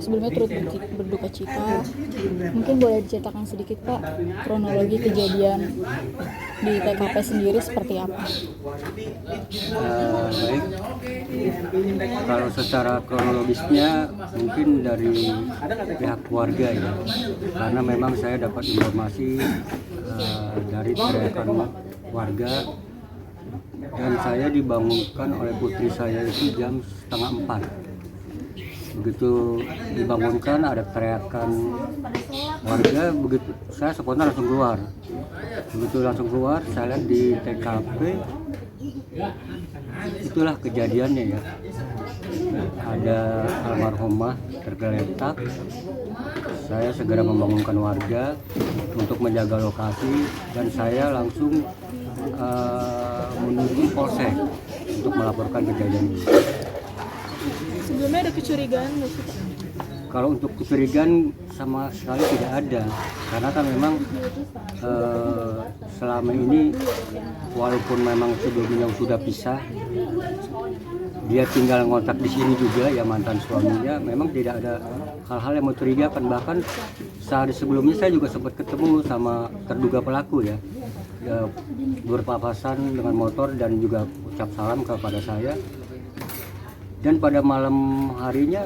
sebelumnya turut berduka cita. Mungkin boleh diceritakan sedikit Pak kronologi kejadian di TKP sendiri seperti apa? Baik, kalau secara kronologisnya mungkin dari pihak keluarga ya, karena memang saya dapat informasi dari teriakan warga dan saya dibangunkan oleh putri saya itu jam 3:30. Begitu dibangunkan ada teriakan warga, begitu saya spontan langsung keluar. Begitu langsung keluar, saya lihat di TKP, itulah kejadiannya ya. Ada almarhumah tergeletak. Saya segera membangunkan warga untuk menjaga lokasi dan saya langsung menuju polsek untuk melaporkan kejadian ini. Sebelumnya ada kecurigaan nggak sih Pak? Kalau untuk kecurigaan sama sekali tidak ada, karena kan memang selama ini walaupun memang sebelumnya sudah pisah, dia tinggal ngontak di sini juga ya, mantan suaminya, memang tidak ada hal-hal yang mencurigakan. Bahkan saat sebelumnya saya juga sempat ketemu sama terduga pelaku ya, berpapasan dengan motor dan juga ucap salam kepada saya. Dan pada malam harinya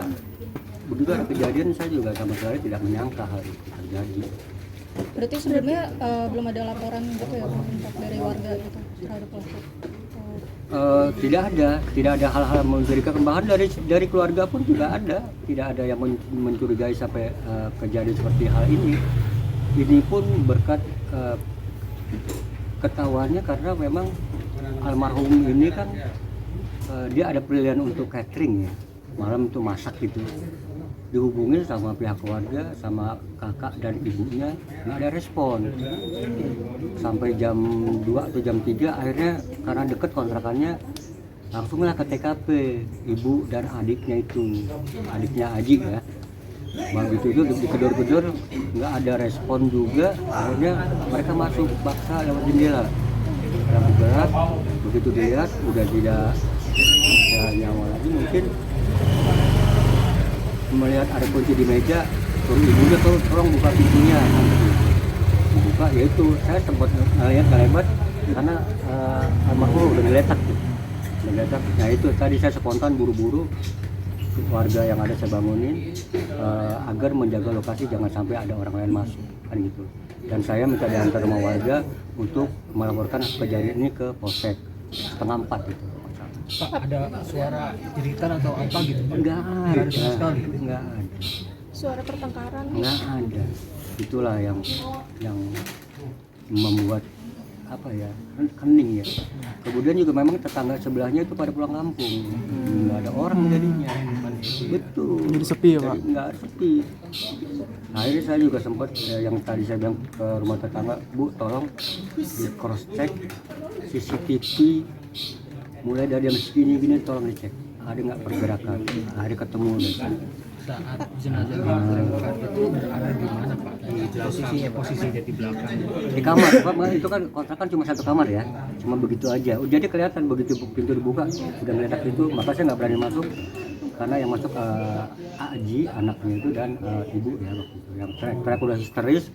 begitu ada kejadian, saya juga sama sekali tidak menyangka hal itu terjadi. Berarti sebelumnya belum ada laporan gitu ya Pak dari warga gitu terhadap pelaku? Tidak ada hal-hal yang mencurigakan. Bahkan dari keluarga pun tidak ada yang mencurigai sampai kejadian seperti hal ini. Ini pun berkat ketahuannya karena memang almarhum ini kan dia ada pilihan untuk catering ya, malam itu masak gitu. Dihubungi sama pihak keluarga, sama kakak dan ibunya, nggak ada respon. Sampai jam 2 atau jam 3 akhirnya karena deket kontrakannya, langsunglah ke TKP ibu dan adiknya itu, adiknya Aji ya. Begitu itu digedor-gedor, nggak ada respon juga, akhirnya mereka masuk paksa lewat jendela. Rambut berat, begitu dilihat udah tidak ada nyawa lagi, mungkin melihat ada kunci di meja, suruh ibunya tolong buka pintunya. Buka, yaitu saya sempat ngeliat gak lebat karena almarhum udah ngeletak tuh. Nah itu tadi saya spontan buru-buru warga yang ada saya bangunin agar menjaga lokasi jangan sampai ada orang lain masuk kan gitu. Dan saya minta diantar sama warga untuk melaporkan kejadian ini ke Polsek 3:30 gitu. Pak, ada suara jeritan atau apa gitu? Enggak ada sama sekali. Enggak ada. Suara pertengkaran? Enggak ada. Itulah yang membuat apa ya, kening ya. Kemudian juga memang tetangga sebelahnya itu pada pulang kampung, nggak ada orang jadinya. Betul. Jadi sepi ya Pak? Nggak sepi. Akhirnya saya juga sempat yang tadi saya bilang ke rumah tetangga, Bu tolong di cross check CCTV mulai dari jam segini gini, tolong dicek ada nggak pergerakan. Akhirnya ketemu deh. Saat jenazah diangkat itu berada di mana Pak? Posisinya di belakang. Di kamar, Pak, itu kan kontrakan cuma satu kamar ya, cuma begitu aja. Jadi kelihatan begitu pintu dibuka udah meledak itu, maka saya nggak berani masuk karena yang masuk Aji anaknya itu dan ibu ya waktu itu yang teriak udah histeris.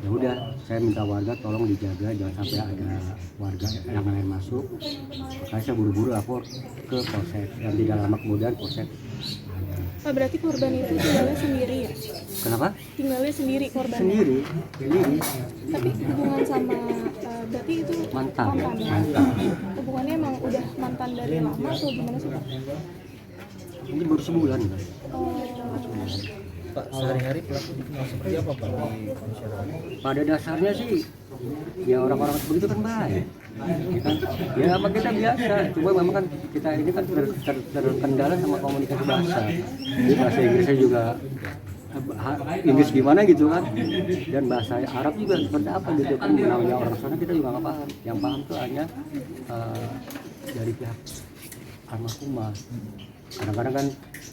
Ya udah, saya minta warga tolong dijaga jangan sampai ada warga yang lain masuk. Makanya saya buru-buru lapor ke Polsek, yang tidak lama kemudian Polsek. Pak, berarti korban itu tinggalnya sendiri ya? Kenapa? Tinggalnya sendiri korban? Sendiri. Tapi hubungan sama, berarti itu Mantan. Hubungannya emang udah mantan dari lama atau gimana sih Pak? Ini baru sebulan. Pak, sehari-hari pelaku dikenal seperti apa Pak di masyarakat? Pada dasarnya sih ya orang-orang begitu kan baik ya kan? Ya sama kita biasa, cuma memang kan kita ini kan terkendala sama komunikasi bahasa. Jadi bahasa Inggrisnya juga Inggris gimana gitu kan, dan bahasa Arab juga seperti apa gitu kan, namanya orang sana kita juga nggak paham. Yang paham tuh hanya dari pihak almarhumah. Kadang-kadang kan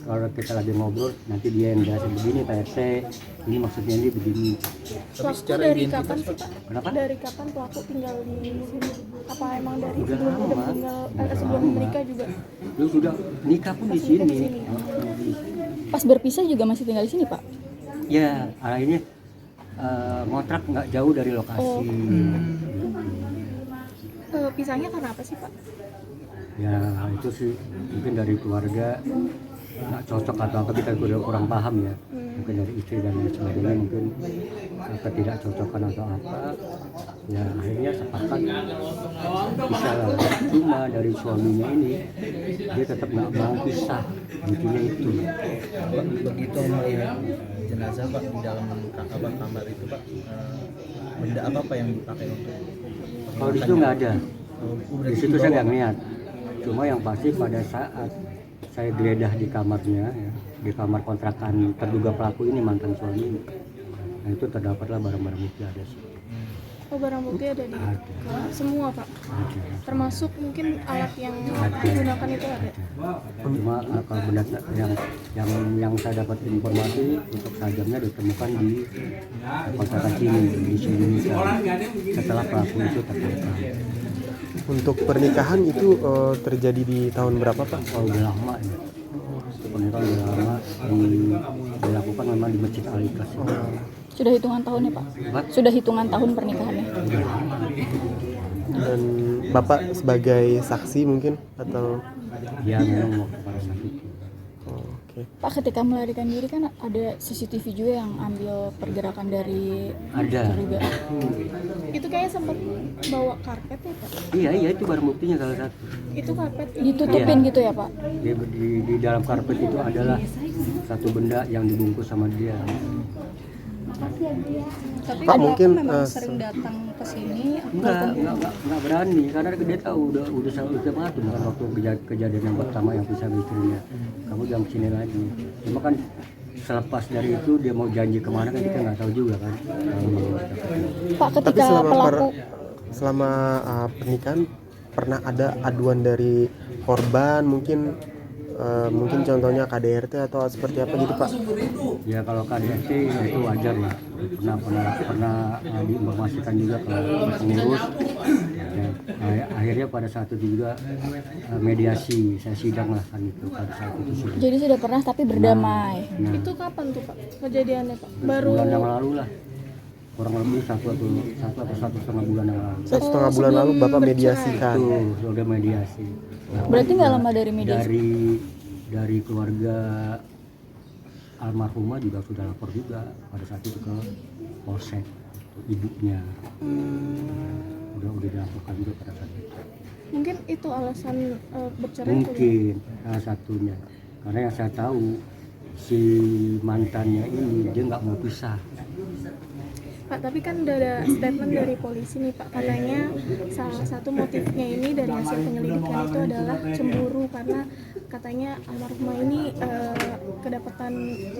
kalau kita lagi ngobrol, nanti dia yang jelasin begini, Pak RT, ini maksudnya ini begini. Pelaku dari kapan sih Pak? Kenapa? Dari kapan pelaku tinggal di sini? Apa emang dari Udah sebelum lama. tinggal sebelum menikah juga? Lu sudah nikah pun di sini. Di sini. Oh, di sini. Pas berpisah juga masih tinggal di sini, Pak? Ya, akhirnya ngontrak nggak jauh dari lokasi. Pisahnya karena apa sih, Pak? Ya itu sih mungkin dari keluarga nggak cocok atau apa, kita udah kurang paham ya. Mungkin dari istri dan lain sebagainya, mungkin ketidakcocokan atau apa. Ya akhirnya sepakat bisa lah. Cuma dari suaminya ini dia tetap nggak mau pisah, intinya itu. Begitu melihat jenazah Pak di dalam kamar itu Pak, benda apa yang dipakai untuk Kalau di situ nggak ada, di situ saya nggak ngeliat. Cuma yang pasti pada saat saya geledah di kamarnya, ya, di kamar kontrakan terduga pelaku ini, mantan suami, nah itu terdapatlah barang-barang bukti ada sih. Oh, barang bukti ada di Ada. kamar semua, Pak. Ada. Termasuk mungkin alat yang Ada. digunakan itu ada. Cuma kalau benda yang saya dapat informasi untuk sajamnya ditemukan di kontrakan sini di sini setelah pelaku itu tertangkap. Untuk pernikahan itu terjadi di tahun berapa Pak? Kalau udah lama ya, pernikahan udah lama dilakukan memang di Masjid Al-Ikhlas. Sudah hitungan tahun ya, Pak? Apa? Sudah hitungan tahun pernikahannya. Dan Bapak sebagai saksi mungkin atau? Ya memang waktu pada saat itu. Oke. Pak, ketika melarikan diri kan ada CCTV juga yang ambil pergerakan dari Ada. terduga. Itu kayaknya sempat bawa karpet ya, Pak? Iya itu barang buktinya salah satu. Itu karpet Ditutupin Iya. gitu ya, Pak? Di dalam karpet itu adalah satu benda yang dibungkus sama dia. tapi Pak, mungkin sering datang ke sini Enggak berani karena dia tahu udah saya ultimatum kan waktu kejadian yang pertama yang pisah istrinya. Kamu jangan kesini lagi. Cuma kan selepas dari itu dia mau janji kemana kan kita nggak tahu juga kan. Pak, tapi ketika pelaku selama pernikahan pernah ada aduan dari korban mungkin contohnya KDRT atau seperti apa gitu Pak? Ya kalau KDRT ya itu wajar lah. Pernah diinformasikan juga ke pengurus. Ya, akhirnya pada saat itu juga mediasi, saya sidang lah kan itu pada saat itu sidang. jadi sudah pernah tapi berdamai. Nah, itu kapan tuh, Pak, kejadiannya, Pak? bulan yang lalu lah, kurang lebih satu atau 1,5 bulan yang lalu. 1,5 bulan lalu Bapak mediasikan. Itu udah mediasi. Berarti nggak lama dari mediasi? Dari keluarga almarhumah juga sudah lapor juga pada saat itu ke polsek, ibunya udah dilaporkan juga pada saat itu. Mungkin itu alasan bercerai. Mungkin salah satunya karena yang saya tahu si mantannya ini dia nggak mau pisah. Pak, tapi kan udah ada statement dari polisi nih, Pak, katanya salah satu motifnya ini dari hasil penyelidikan itu adalah cemburu karena katanya almarhumah ini kedapatan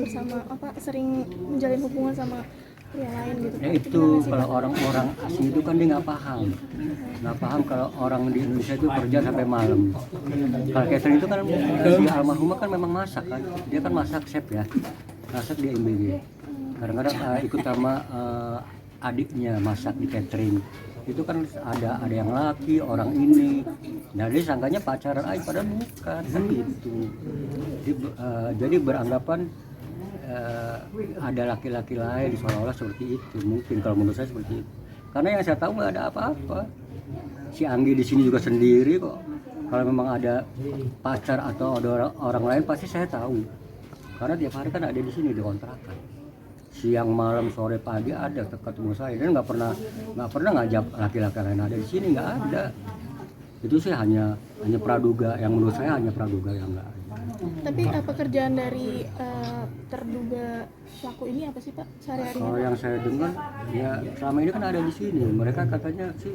bersama sering menjalin hubungan sama pria lain gitu. Ya Pak. itu Gimana sih, kalau Pak? orang asing itu kan dia nggak paham kalau orang di Indonesia itu kerja sampai malam. Kalau catering itu kan si almarhumah kan memang masak kan, dia kan masak chef ya, masak dia MBG. Kadang-kadang ikut sama adiknya masak di catering. Itu kan ada yang laki, orang ini. Nah dia sangkanya pacaran aja, padahal bukan kan gitu. Jadi beranggapan ada laki-laki lain seolah-olah seperti itu. Mungkin kalau menurut saya seperti itu. Karena yang saya tahu nggak ada apa-apa. Si Anggi di sini juga sendiri kok. Kalau memang ada pacar atau ada orang lain pasti saya tahu. Karena tiap hari kan ada di sini di kontrakan. Siang, malam, sore, pagi ada ketemu saya. Dan nggak pernah ngajak laki-laki lain ada di sini, nggak ada. Itu sih hanya praduga. Yang menurut saya hanya praduga yang nggak ada. Tapi pekerjaan dari terduga pelaku ini apa sih, Pak, sehari-harinya? Kalau yang saya dengar, ya selama ini kan ada di sini. Mereka katanya sih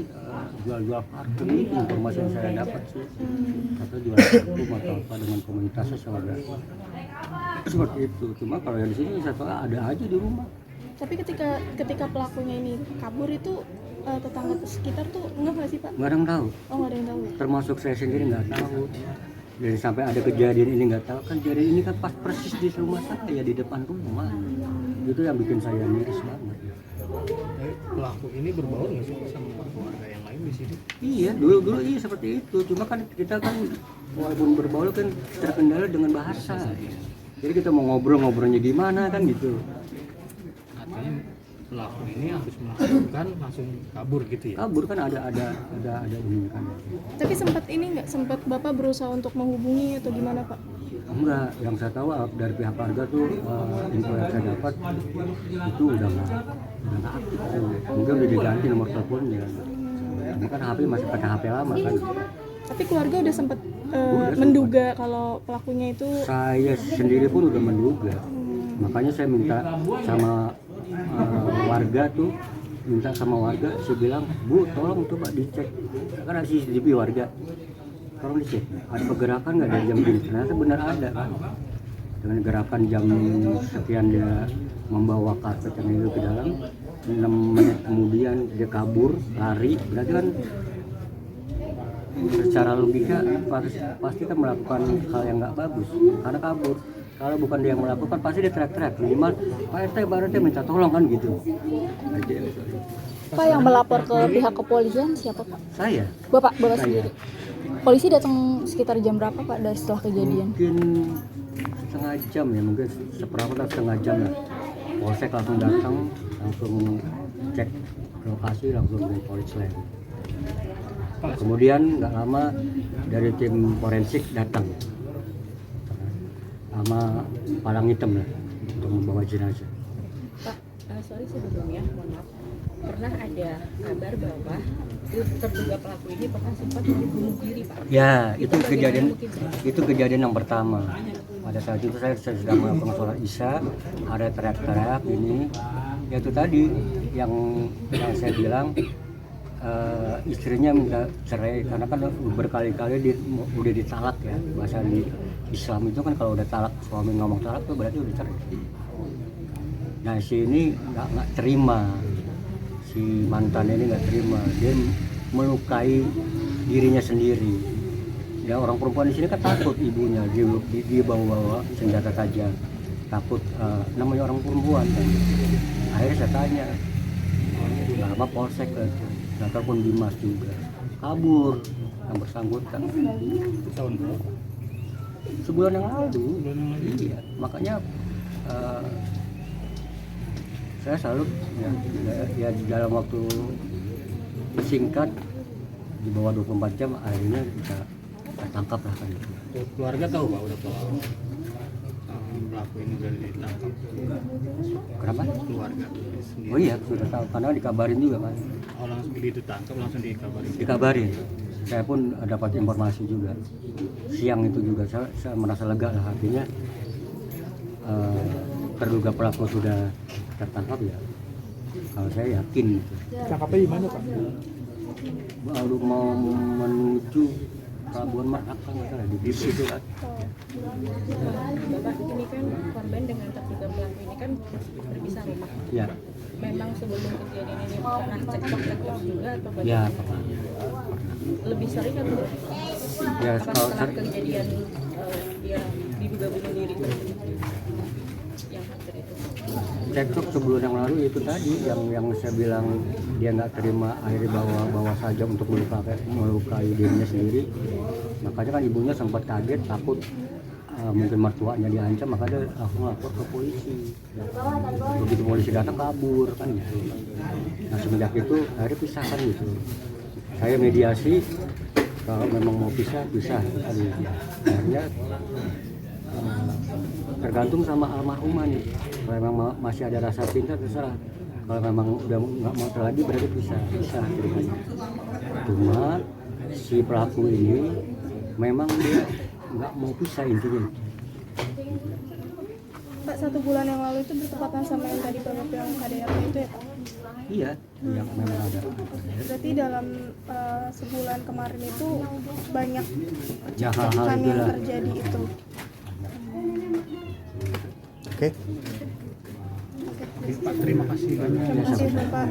jual-jual parfum, itu informasi yang saya dapat sih. Atau jual parfum atau apa dengan komunitasnya saudara. Seperti itu. Cuma kalau yang di sini saya tahu ada aja di rumah. Tapi ketika pelakunya ini kabur itu tetangga sekitar tuh nggak sih, Pak? Nggak ada yang tahu. Oh, nggak ada yang tahu. Termasuk saya sendiri nggak tahu. Jadi sampai ada kejadian ini nggak tahu kan, kejadian ini kan pas persis di rumah saya, di depan rumah. Itu yang bikin saya miris banget. Pelaku ini berbaur nggak sih sama keluarga yang lain di sini? Iya, dulu iya seperti itu. Cuma kan kita kan walaupun berbaur kan terkendala dengan bahasa. Jadi kita mau ngobrolnya gimana kan gitu. Katanya pelaku ini habis melakukan langsung kabur gitu ya. Kabur kan ada ini kan. Tapi sempat ini nggak, sempat Bapak berusaha untuk menghubungi atau gimana Pak? Enggak, yang saya tahu dari pihak keluarga tuh info yang saya dapat itu udah nggak aktif tuh. Mungkin udah diganti nomor teleponnya. Ini kan HP masih pakai HP lama kan. Tapi keluarga udah sempat menduga kalau pelakunya itu. Saya sendiri pun udah menduga. Makanya saya minta sama warga tuh, saya bilang, Bu tolong coba dicek, kan ada CCTV warga, tolong dicek ada pergerakan nggak dari jam ini. Ternyata benar ada kan, dengan gerakan jam sekian dia membawa karpet yang itu ke dalam, 6 menit kemudian dia kabur lari. Berarti kan secara logika pasti kan melakukan hal yang nggak bagus karena kabur. Kalau bukan dia yang melakukan pasti dia teriak-teriak minimal Pak RT minta tolong kan gitu. Pak yang melapor ke pihak kepolisian siapa Pak? Saya Bapak Saya. sendiri. Polisi datang sekitar jam berapa Pak dari setelah kejadian? mungkin setengah jam ya, mungkin seperempat atau setengah jam lah. Polsek langsung datang, langsung cek lokasi, langsung ke Polres Lain. Kemudian nggak lama dari tim forensik datang sama palang hitam lah untuk membawa jenazah. Pak, sorry sebelumnya, mohon maaf. Pernah ada kabar bahwa terduga pelaku ini pernah sempat bunuh diri, Pak. Ya, itu bagaimana kejadian yang pertama. Pada saat itu saya sedang melakukan sholat isya, ada teriak-teriak ini. Ya itu tadi yang saya bilang istrinya minta cerai karena kan berkali-kali udah ditalak ya. Bahasa di Islam itu kan kalau udah talak, suami ngomong talak tuh berarti udah cerai. Nah si ini nggak terima, si mantan ini nggak terima, dia melukai dirinya sendiri. Ya orang perempuan di sini kan takut ibunya, dia bawa senjata tajam, takut namanya orang perempuan kan. Akhirnya saya tanya, lama polsek kan, ataupun Dimas juga kabur yang bersangkutan. Tahun berapa? Sebulan yang lalu. Iya, makanya saya salut ya dalam waktu singkat di bawah 24 jam akhirnya bisa tertangkap lah kan. Keluarga tahu Pak udah tahu pelaku ini udah ditangkap. Kenapa? Keluarga sendiri. Oh iya sudah tahu karena dikabarin juga kan. Orang ditangkap langsung dikabarin. Dikabarin. Saya pun dapat informasi juga. Siang itu juga saya merasa lega lah, artinya terduga pelaku sudah tertangkap ya. Kalau saya yakin gitu. Tangkapnya di mana Pak? Baru mau menuju Pelabuhan Merak kan nggak salah di situ kan. Bapak, ini kan korban dengan terduga pelaku ini kan berpisah rumah. Ya, Memang sebelum kejadian ini pernah cekcok juga atau bagaimana? ya pernah. Lebih sering atau Ya apa kalau setelah kejadian dia diduga bunuh diri yang hampir itu? cekcok sebulan yang lalu itu tadi yang saya bilang dia nggak terima, akhirnya bawa saja untuk melukai dirinya sendiri. Makanya kan ibunya sempat kaget, takut mungkin mertuanya diancam, makanya langsung lapor ke polisi. Begitu polisi datang kabur kan gitu. Nah semenjak itu akhirnya pisahkan gitu. Saya mediasi, kalau memang mau pisah kan gitu. Akhirnya tergantung sama almarhumah nih. Kalau memang masih ada rasa cinta terserah. Kalau memang udah nggak mau lagi berarti bisa ceritanya. Cuma si pelaku ini memang dia nggak mau pisah intinya. Pak, 1 bulan yang lalu itu bertepatan sama yang tadi Bapak bilang KDRT itu ya Pak? Iya, yang memang ada. Berarti dalam sebulan kemarin itu banyak Ya, hal-hal cekcokan yang itulah. terjadi itu. Oke. Pak, terima kasih banyak. Terima kasih Bapak.